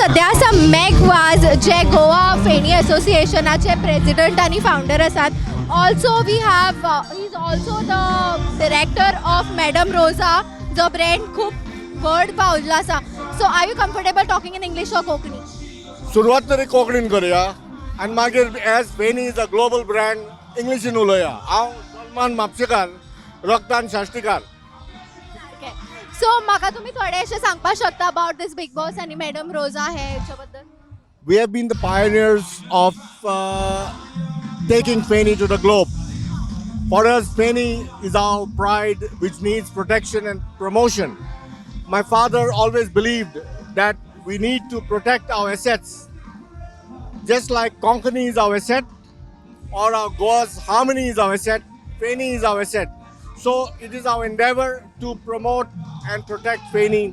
सध्या मेघ वाज जे गोवा फेणी असोसिएशनाचे प्रेसिडेंट आणि फाउंडर आसात. Also we have he is also the director of Madame Rosa जो ब्रँड खूप वर्ल्ड पावला आसा. So are you comfortable talking in English or Konkani? सुरवात तरी कोंकणीन करुया आनी मागीर as feni is a global brand इंग्लिशीन उलोवया. हांव सलमान म्हापशेकार रक्तान शाश्टीकार. सो म्हाका तुम्ही थोडेशें सांगपाक शकता अबाउट दिस बिग बॉस आणि मॅडम रोजा हे हेच्या बद्दल? We have been the pioneers of taking Feni to the globe. For us, Feni is our pride which needs protection and promotion. My father always believed that we need to protect our assets. Just like Konkani is our asset or our Goa's harmony is our asset, Feni is our asset. So it is our endeavor to promote and protect Feni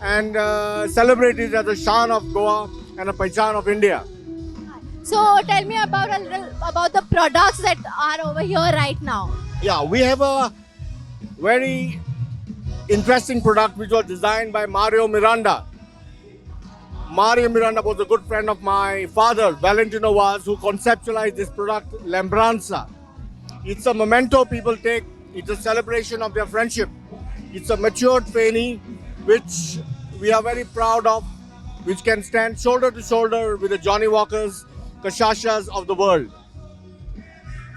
and celebrate it as a shan of Goa and a pehchan of India. So tell me about a little about the products that are over here right now. Yeah, we have a very interesting product which was designed by Mario Miranda. Mario Miranda was a good friend of my father, Valentino Vaz, who conceptualized this product, Lembranza. It's a memento people take. It's a celebration of their friendship. It's a matured Feni, which we are very proud of, which can stand shoulder to shoulder with the Johnny Walkers, Kashashas of the world.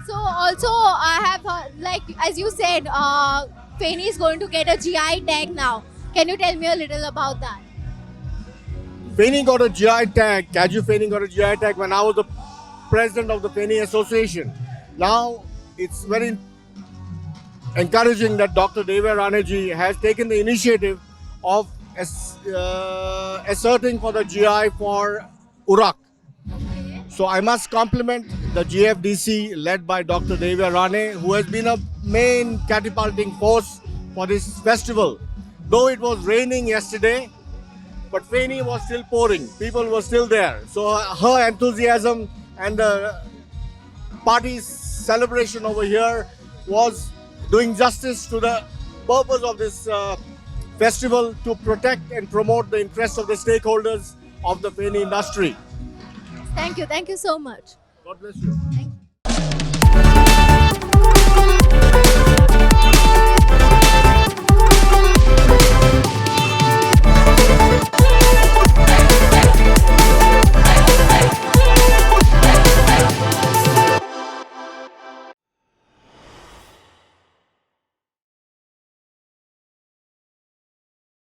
So also I have like as you said, Feni is going to get a GI tag now. Can you tell me a little about that? Feni got a GI tag. Kaju Feni got a GI tag when I was the president of the Feni Association. Now it's very encouraging that Dr. Deva Raneji has taken the initiative of asserting for the GI for Urak. So I must compliment the GFDC led by Dr. Deva Rane, who has been a main catapulting force for this festival. Though it was raining yesterday, but Feni was still pouring. People were still there. So her enthusiasm and the party's celebration over here was doing justice to the purpose of this festival to protect and promote the interests of the stakeholders of the Feni industry. Thank you so much. God bless you. Thank you.